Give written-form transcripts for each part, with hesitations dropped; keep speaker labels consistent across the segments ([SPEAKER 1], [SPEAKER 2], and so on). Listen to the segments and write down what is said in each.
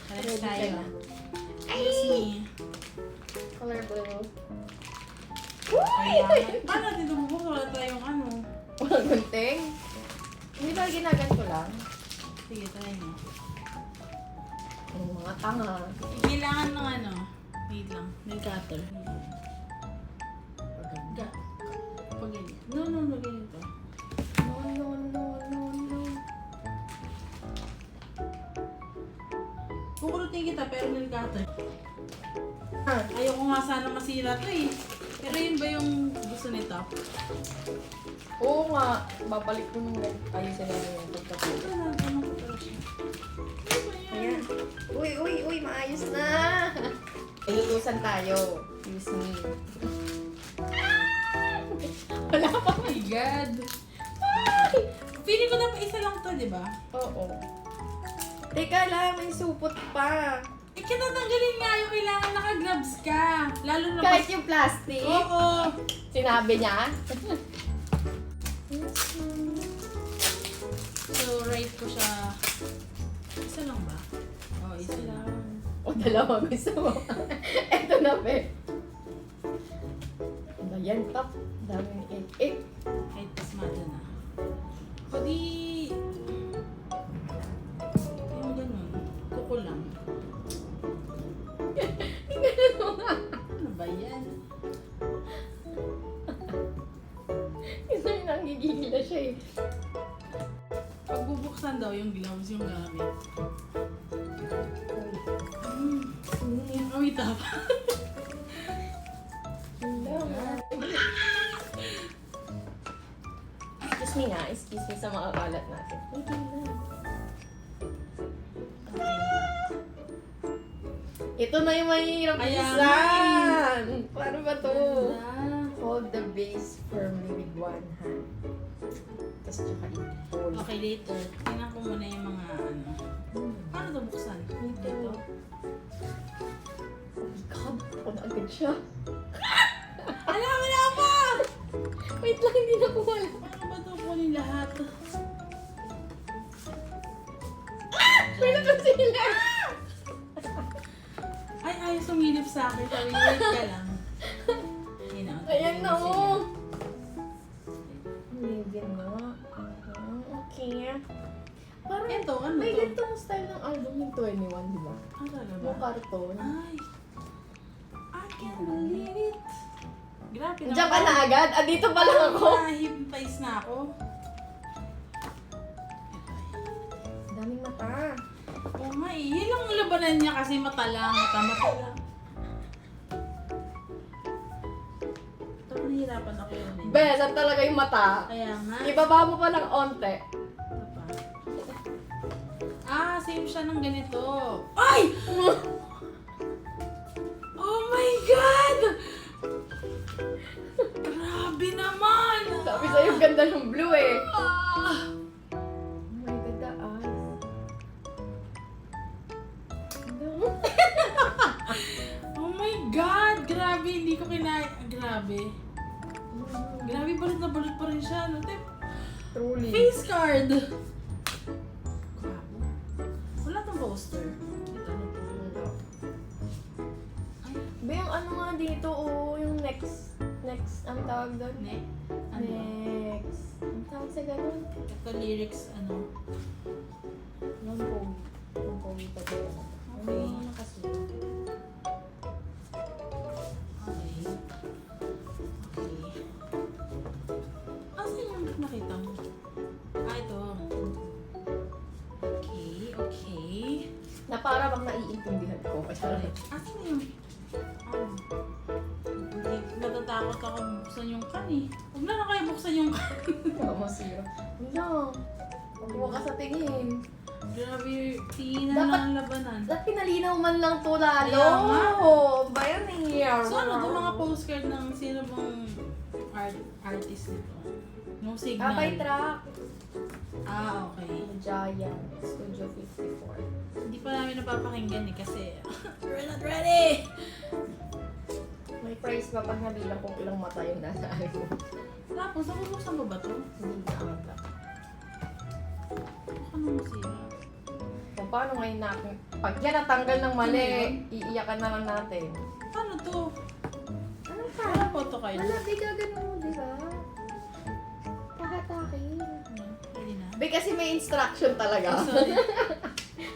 [SPEAKER 1] Pares tayo.
[SPEAKER 2] Ay! Color blue.
[SPEAKER 1] Kaya, paano natin dumubok? Wala tayong ano.
[SPEAKER 2] Walang gunting. Hindi ba ginaganto lang?
[SPEAKER 1] Sige, try mo.
[SPEAKER 2] Ang mga tanga.
[SPEAKER 1] Kailangan ng ano. Wait lang. Nail cutter. Pag ganyan. No, ganito.
[SPEAKER 2] No.
[SPEAKER 1] Kukurutin kita pero nail cutter.
[SPEAKER 2] Ah,
[SPEAKER 1] Ayoko nga sana masira to eh. Pero yun ba yung gusto nito?
[SPEAKER 2] oo nga. Babalik ko nung ayusin na yung pagkatapos.
[SPEAKER 1] Ito na, ano ko pala siya. Ano ba yan?
[SPEAKER 2] Ayan. Uy, maayos na. Ilulusan tayo. Use me. Wala pa.
[SPEAKER 1] Oh my God! Feeling ko na pa isa lang to, di ba?
[SPEAKER 2] Oo. Teka lang, may supot pa.
[SPEAKER 1] Eh, kinatanggalin nga yung kailangan naka-gloves ka. Lalo na
[SPEAKER 2] Kahit yung plastic.
[SPEAKER 1] Oo!
[SPEAKER 2] Sinabi niya.
[SPEAKER 1] So, rate ko siya... Isa lang ba? Oo, isa lang.
[SPEAKER 2] O, dalawa gusto mo. Eto na, be. Ayan, top. Daming egg.
[SPEAKER 1] Kahit pasmado na. Pwede... Yung ganun. Kuko lang.
[SPEAKER 2] Ganun mo nga.
[SPEAKER 1] Ano ba yan?
[SPEAKER 2] Isa yung nanggigigil na siya eh.
[SPEAKER 1] Pag bubuksan daw yung gloves yung gamit. Amoy tapa.
[SPEAKER 2] Excuse me nga. Excuse me sa mga kalat natin. Hindi na. Ito na yung mahirap
[SPEAKER 1] Kaya
[SPEAKER 2] isan. Paano ba to?
[SPEAKER 1] Ganda.
[SPEAKER 2] Hold the base firmly with one hand. Tapos tsaka i-hold.
[SPEAKER 1] Okay, later. Tingnan ko muna yung mga ano. Paano ito buksan? Dito.
[SPEAKER 2] Oh my God, ako na agad siya.
[SPEAKER 1] Wala pa!
[SPEAKER 2] Wait lang, hindi na ko wala.
[SPEAKER 1] Paano ba ito kunin lahat?
[SPEAKER 2] May sila.
[SPEAKER 1] Ay, ayos sumilip sa akin. Sabi, wait ka lang.
[SPEAKER 2] Ayan na oh. Amazing na. Okay. Parang
[SPEAKER 1] Ito, ano
[SPEAKER 2] may
[SPEAKER 1] to?
[SPEAKER 2] ganitong style ng album ng 21, di ba?
[SPEAKER 1] Ah, talaga
[SPEAKER 2] Yung
[SPEAKER 1] ba?
[SPEAKER 2] karton.
[SPEAKER 1] Ay, I can't believe it. Grabe
[SPEAKER 2] Diyan ka na agad? Ah, dito pa lang ako.
[SPEAKER 1] Hypnotize na ako.
[SPEAKER 2] Daming mata.
[SPEAKER 1] Oo nga eh. Yun ang labanan niya kasi mata lang. Mata lang. Ito, nahihirapan ako yun.
[SPEAKER 2] Besan talaga yung mata.
[SPEAKER 1] Kaya nga.
[SPEAKER 2] Ibaba mo pa ng onte.
[SPEAKER 1] Ito pa. Ah, same siya ng ganito. Ay! Oh my God! Grabe naman!
[SPEAKER 2] Sabi sa'yo, ganda ng blue eh.
[SPEAKER 1] Ah!
[SPEAKER 2] Oh my God, the eyes.
[SPEAKER 1] Oh my God! Grabe, hindi ko kinaya. Grabe. Grabe, balot na balot pa rin siya. Ano, tip?
[SPEAKER 2] Truly.
[SPEAKER 1] Face card! Grabe. Wala tong poster. Ito, ano to? Ay,
[SPEAKER 2] Ba yung ano nga dito, oh, yung next, ang tawag doon?
[SPEAKER 1] ne? Ano?
[SPEAKER 2] Next. Ang tawag sa ganun?
[SPEAKER 1] Ito lyrics, ano?
[SPEAKER 2] Non-pogi. Non-pogi pa dito. Ano
[SPEAKER 1] Okay.
[SPEAKER 2] yung mga nakasulat?
[SPEAKER 1] Okay. Okay. Asan yung nakita mo? Ah, ito. Okay.
[SPEAKER 2] Na para bang naiintindihan ko.
[SPEAKER 1] Sorry. Asan yung... Ah. Hindi, natatakot ako buksan yung kan eh. Huwag na kayo buksan yung kan.
[SPEAKER 2] Masira. Ano? Huwag mo ka sa tingin.
[SPEAKER 1] Grabe, tingin
[SPEAKER 2] Dapat-
[SPEAKER 1] na ng labanan.
[SPEAKER 2] Dapat pinalinaw man lang to lalo.
[SPEAKER 1] Kaya nga.
[SPEAKER 2] Ba yan eh.
[SPEAKER 1] So ano, itong mga postcard ng sino bang artist nito? No signal.
[SPEAKER 2] By track.
[SPEAKER 1] Ah, okay.
[SPEAKER 2] Giant. Studio 54.
[SPEAKER 1] Hindi pa namin napapakinggan eh kasi we're not ready!
[SPEAKER 2] May price pa pag nabilang kung ilang mata yung nasa album.
[SPEAKER 1] Tapos, nabubuksan ba ba ito?
[SPEAKER 2] Hindi na ata.
[SPEAKER 1] Baka nung masira.
[SPEAKER 2] Pag paano ngayon natin? Pag yan natanggal ng mali, iiyakan na lang natin.
[SPEAKER 1] Paano to?
[SPEAKER 2] Ano pa?
[SPEAKER 1] Wala photo kayo.
[SPEAKER 2] Wala, di gagano mo, di ba? Pakatakin.
[SPEAKER 1] Pwede na.
[SPEAKER 2] Be, kasi may instruction talaga.
[SPEAKER 1] Sorry.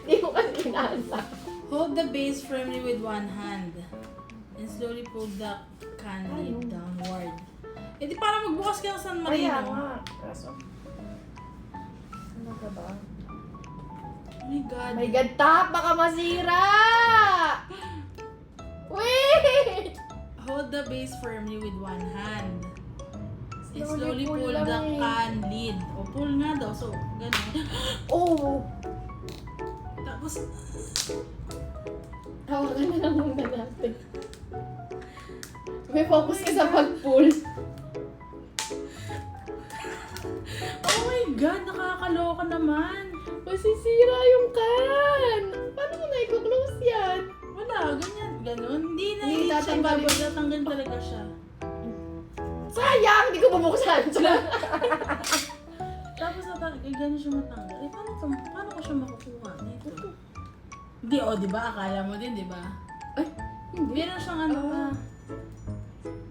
[SPEAKER 2] Di mo kasi inaasa.
[SPEAKER 1] Hold the base firmly with one hand and slowly pull the can lid downward. Eh di parang magbukas ka ng San
[SPEAKER 2] Kaya
[SPEAKER 1] Marino.
[SPEAKER 2] nga. Kaso, ano ka ba?
[SPEAKER 1] Oh my God.
[SPEAKER 2] My God, tap! Baka masira! Wait!
[SPEAKER 1] Hold the base firmly with one hand. And
[SPEAKER 2] Slowly
[SPEAKER 1] slowly
[SPEAKER 2] pull
[SPEAKER 1] pull
[SPEAKER 2] lang
[SPEAKER 1] the
[SPEAKER 2] eh.
[SPEAKER 1] can lid. O pull nga daw. So, ganun.
[SPEAKER 2] Oh!
[SPEAKER 1] Tapos,
[SPEAKER 2] Hawakan na lang muna natin. May focus ka sa pag-pull.
[SPEAKER 1] oh my God, nakakaloka naman.
[SPEAKER 2] Masisira yung can! Paano mo na i-close yan?
[SPEAKER 1] Wala, ganyan, ganun. Hindi na,
[SPEAKER 2] Hindi
[SPEAKER 1] hindi siya
[SPEAKER 2] tatanggalin.
[SPEAKER 1] babag, tatanggal talaga siya.
[SPEAKER 2] Sayang! Hindi ko bubuksan.
[SPEAKER 1] Tapos gano'n siya matanggal. Eh, paano ko siya makukuha? Nito. Hindi, di ba? Akala mo din, di ba?
[SPEAKER 2] Ay, hindi.
[SPEAKER 1] Meron siyang ano pa.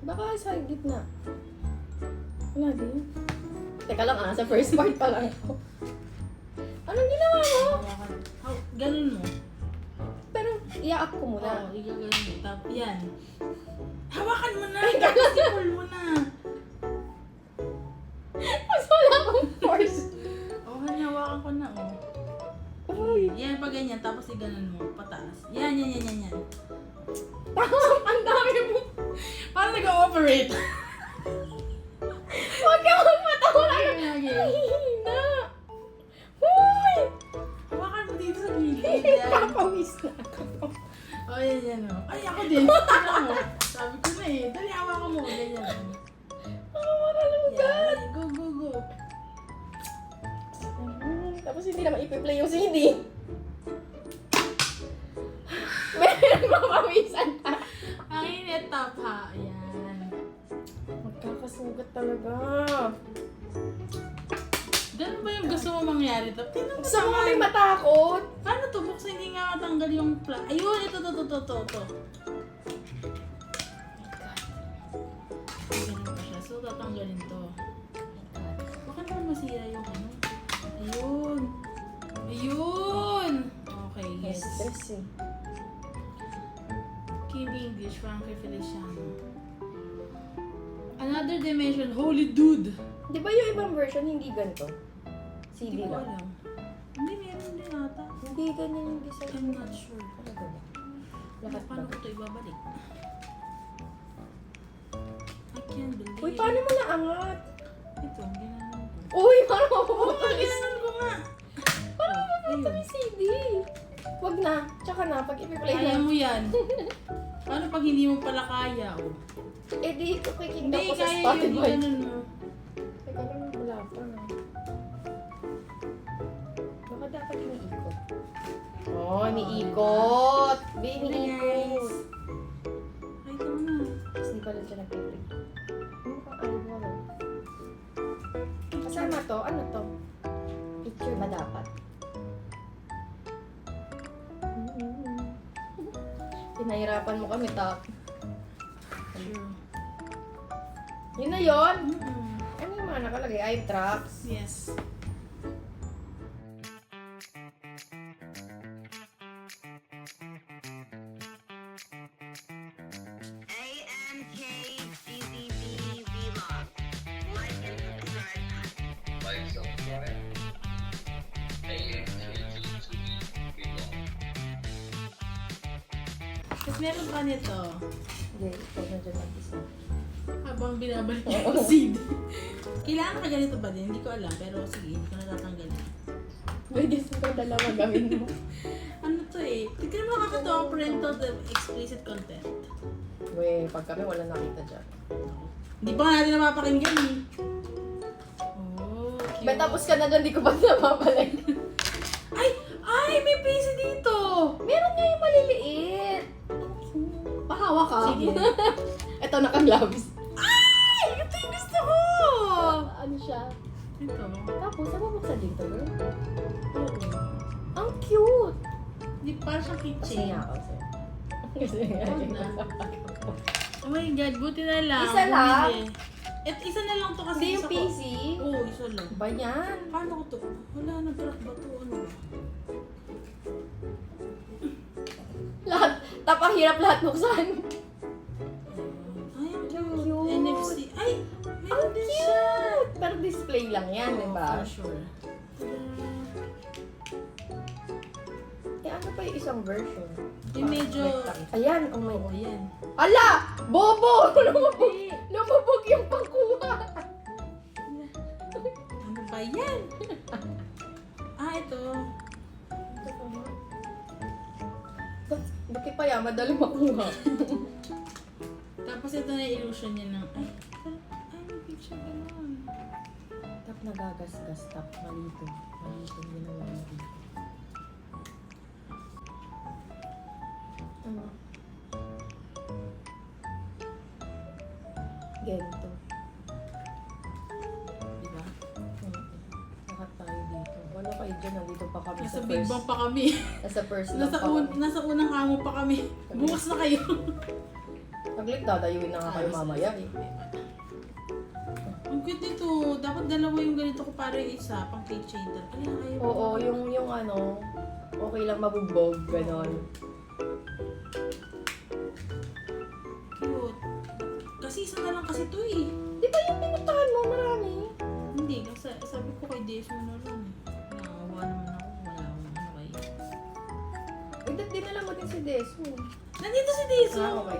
[SPEAKER 2] Baka sa gitna. Wala din. Teka lang sa first part pa lang ako. Anong ginawa mo?
[SPEAKER 1] Ganun mo.
[SPEAKER 2] Pero, i-up ko muna.
[SPEAKER 1] Oo, igaganon mo. Tapos, yan. Hawakan mo na! Tapos i-pull mo na.
[SPEAKER 2] Mas wala akong force.
[SPEAKER 1] Hawakan ko na,
[SPEAKER 2] Uy!
[SPEAKER 1] Yan, pag ganyan. Tapos iganon mo. Pataas. Yan.
[SPEAKER 2] Ang dami mo.
[SPEAKER 1] Parang nag-ooperate.
[SPEAKER 2] Huwag ka magpatawa.
[SPEAKER 1] Okay.
[SPEAKER 2] Hihina. Uy!
[SPEAKER 1] Hawakan mo dito sa gilid. Yan.
[SPEAKER 2] Papawis na ako.
[SPEAKER 1] Yan. Ay, ako din. Tignan mo. Sabi ko na eh. Dali, hawakan mo. Ganyan.
[SPEAKER 2] Makalungkat.
[SPEAKER 1] Yan. Go.
[SPEAKER 2] Tapos hindi naman ipi-play yung CD. Meron mapawisan ka.
[SPEAKER 1] Ang init tapa. Ayan.
[SPEAKER 2] Magkakasugat talaga.
[SPEAKER 1] Ganun ba yung gusto mo mangyari? Tingnan mo
[SPEAKER 2] Gusto mo
[SPEAKER 1] naman.
[SPEAKER 2] kami matakot?
[SPEAKER 1] Paano to? Buksan hindi nga matanggal yung Ayun, ito. Ganun pa siya. So, tatanggalin to. Baka naman masira yung ano. Ayun! Okay, yes.
[SPEAKER 2] Stress eh.
[SPEAKER 1] Kimi English, Frankie Feliciano. Another dimension, holy dude!
[SPEAKER 2] Di ba yung ibang version hindi ganito? CD
[SPEAKER 1] Hindi ko
[SPEAKER 2] lang.
[SPEAKER 1] alam. Hindi, meron din ata.
[SPEAKER 2] Hindi ganyan yung design.
[SPEAKER 1] I'm not sure.
[SPEAKER 2] Talaga ba? Lahat ba?
[SPEAKER 1] Paano ko ito ibabalik? I can't believe.
[SPEAKER 2] Uy, paano mo naangat?
[SPEAKER 1] Ito, ginanong ko.
[SPEAKER 2] Uy, paano mo
[SPEAKER 1] Oo,
[SPEAKER 2] pupulis?
[SPEAKER 1] ginanong ko nga.
[SPEAKER 2] Paano mo pupunta
[SPEAKER 1] Ayun.
[SPEAKER 2] yung CD? Wag na. Tsaka na, pag ipi-play
[SPEAKER 1] Kaya
[SPEAKER 2] na.
[SPEAKER 1] mo yan. Paano pag hindi mo pala kaya?
[SPEAKER 2] Eh di, kikita
[SPEAKER 1] Hindi,
[SPEAKER 2] ko sa
[SPEAKER 1] kaya yun.
[SPEAKER 2] Spotify.
[SPEAKER 1] Ganun mo.
[SPEAKER 2] Teka lang, wala pa. Baka dapat iniikot. Oh, iniikot. Be, iniikot.
[SPEAKER 1] Ay, ito na.
[SPEAKER 2] Tapos di pa lang siya nag-play. Ano kang eyeball? Kasama to? Ano to? Picture ba dapat? Pinahirapan mo kami, Top.
[SPEAKER 1] Sure.
[SPEAKER 2] Yun na yun.
[SPEAKER 1] Mm-mm.
[SPEAKER 2] Ano yung mga nakalagay? Eye tracks.
[SPEAKER 1] Yes. Tapos meron pa nito.
[SPEAKER 2] Hindi, ikaw na dyan mag-isa.
[SPEAKER 1] Habang binabalik niya yung CD. Kailangan ka ganito ba din? Hindi ko alam. Pero sige, hindi ko natatanggalin.
[SPEAKER 2] Pwede sa dalawa gawin mo.
[SPEAKER 1] Ano to eh? Tignan mo kakatawa parental explicit content.
[SPEAKER 2] Weh, pag kami wala nakita dyan.
[SPEAKER 1] Hindi pa nga natin napapakinggan eh. Oh, cute.
[SPEAKER 2] Ba't tapos ka na dyan, di ko ba napapalik?
[SPEAKER 1] Ay, may PC dito!
[SPEAKER 2] Meron nga yung maliliit. Pahawa ka.
[SPEAKER 1] Sige.
[SPEAKER 2] Ito, naka-gloves.
[SPEAKER 1] Ay! Ito yung gusto ko!
[SPEAKER 2] Ano siya?
[SPEAKER 1] Ito.
[SPEAKER 2] Tapos, nababuksan dito, girl.
[SPEAKER 1] Oo.
[SPEAKER 2] Ang cute!
[SPEAKER 1] Para siyang
[SPEAKER 2] Kasi
[SPEAKER 1] keychain.
[SPEAKER 2] nga ako sa'yo. Kasi nga
[SPEAKER 1] Huwag na. Oh my God, buti na lang.
[SPEAKER 2] Isa lang?
[SPEAKER 1] bumili. At isa na lang to kasi.
[SPEAKER 2] Hindi yung
[SPEAKER 1] isa ko-
[SPEAKER 2] PC.
[SPEAKER 1] Oo, isa lang.
[SPEAKER 2] Ba yan?
[SPEAKER 1] Paano ko to? Wala, nag-crack ba to? Ano ba?
[SPEAKER 2] Lahat, tapang-hirap lahat buksan.
[SPEAKER 1] Ay, ang
[SPEAKER 2] Cute.
[SPEAKER 1] cute. NFC. Ay,
[SPEAKER 2] Ang
[SPEAKER 1] meron din siya.
[SPEAKER 2] cute! Pero display lang yan,
[SPEAKER 1] Oo,
[SPEAKER 2] di ba?
[SPEAKER 1] For sure.
[SPEAKER 2] Eh, ano pa yung isang version?
[SPEAKER 1] Yung medyo...
[SPEAKER 2] Ayan, oh my
[SPEAKER 1] Oo,
[SPEAKER 2] God.
[SPEAKER 1] yan.
[SPEAKER 2] Ala! Bobo! Lumubog! Lumubog yung pangkuha!
[SPEAKER 1] Ano ba yan? Ito.
[SPEAKER 2] Bakit pa yan? Madali makuha.
[SPEAKER 1] Tapos ito na yung illusion niya ng... Ay, may picture ganun.
[SPEAKER 2] Tap nagagasgas, tap malito. Malito yung ginawa mo dito. Ano? Gento.
[SPEAKER 1] Diba?
[SPEAKER 2] Lahat tayo dito. Wala kayo dyan, nandito pa kami
[SPEAKER 1] Nasa
[SPEAKER 2] sa
[SPEAKER 1] Big
[SPEAKER 2] first.
[SPEAKER 1] Bang pa kami.
[SPEAKER 2] Nasa first lang pa kami.
[SPEAKER 1] Nasa unang kamo pa kami. Bukas na kayo.
[SPEAKER 2] Saglit, dadayuin na nga kayo mamaya eh.
[SPEAKER 1] Ang cute nito. Dapat dalawa yung ganito ko para yung isa. Pang keychain. Ay, ayaw.
[SPEAKER 2] Oo, yung ano, okay lang mabugbog, ganon.
[SPEAKER 1] Cute. Kasi isa na lang kasi to eh.
[SPEAKER 2] Di ba yung pinuntahan mo marami?
[SPEAKER 1] Hindi. Kasi sabi ko kay Desmo na lang. Nakawa naman ako. Wala akong ano kayo.
[SPEAKER 2] Uy, dinala mo din si Desu.
[SPEAKER 1] Nandito si Desmo.
[SPEAKER 2] Okay.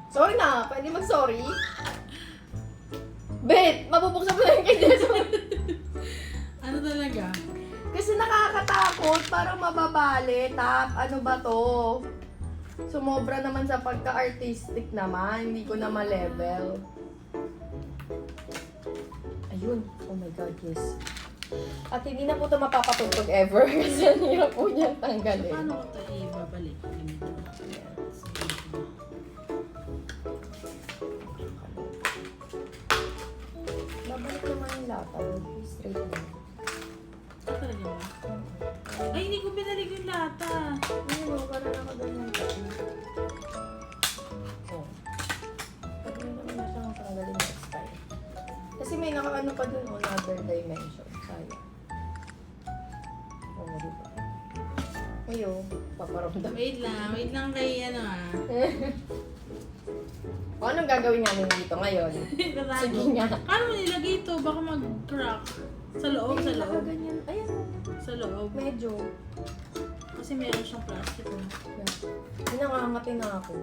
[SPEAKER 2] Sorry na, pwede mag-sorry? Bet, mabubuksan mo na yung kay Desu.
[SPEAKER 1] Ano talaga?
[SPEAKER 2] Kasi nakakatakot, parang mababali, tap, ano ba to? Sumobra naman sa pagka-artistic naman, hindi ko na ma-level. Ayun, oh my God, yes. At hindi na po ito mapapatutog ever kasi ang hirap po niyang tanggalin.
[SPEAKER 1] Paano ko ito ibabalik? Ganito.
[SPEAKER 2] Babalik naman yung lata, straight na.
[SPEAKER 1] Ah, talaga ba? Ay, hindi ko binalik yung lata.
[SPEAKER 2] Ayun o, parang nakaganyan pa. Oh. Pag may naman na siyang tanggalin next time. Kasi may nakaano pa dun, another dimension. Sayang. Oo, diba? Ayun, paparamdam.
[SPEAKER 1] Wait lang kay ano ah.
[SPEAKER 2] O, anong gagawin namin dito ngayon? Sige nga.
[SPEAKER 1] Paano mo nilagay ito? Baka mag-crack. Sa loob, sa loob.
[SPEAKER 2] Nakaganyan. Ayun,
[SPEAKER 1] Sa loob.
[SPEAKER 2] medyo.
[SPEAKER 1] Kasi meron siyang plastic. Oh.
[SPEAKER 2] Pinangangati na ako.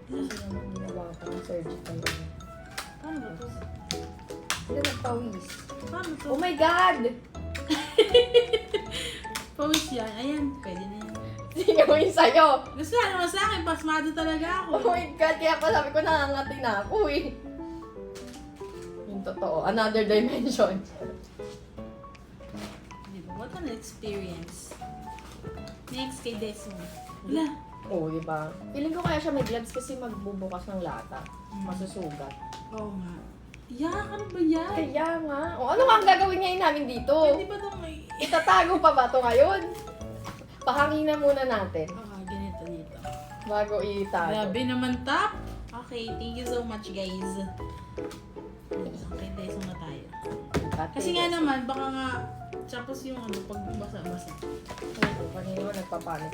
[SPEAKER 2] Kasi naman ginawa ko ng surgical.
[SPEAKER 1] Paano ba ito?
[SPEAKER 2] Hindi nagpawis.
[SPEAKER 1] Paano ito?
[SPEAKER 2] Oh my God!
[SPEAKER 1] Pawis yan. Ayan, pwede na yan.
[SPEAKER 2] Sige mo yun sa'yo.
[SPEAKER 1] Gusto nga naman sa akin, pasmado talaga ako.
[SPEAKER 2] Oh my God, kaya pa sabi ko nangangati na ako eh. Yung totoo, another dimension.
[SPEAKER 1] Di ba? What an experience. Next kay Desmo. Wala.
[SPEAKER 2] Oo, diba? Feeling ko kaya siya may gloves kasi magbubukas ng lata. Masusugat.
[SPEAKER 1] Oo nga. Yak, ano ba yan?
[SPEAKER 2] Kaya nga. O ano nga ang gagawin ngayon namin dito?
[SPEAKER 1] Pwede ba itong may...
[SPEAKER 2] Itatago pa ba ito ngayon? Pahanginan muna natin
[SPEAKER 1] Ganito dito.
[SPEAKER 2] bago itago.
[SPEAKER 1] Grabe naman, Tap. Okay, thank you so much, guys. Okay, Desmo na tayo. Kasi nga naman, baka nga, tapos yung ano, pag basa-basa.
[SPEAKER 2] Oo, kanina nagpapanik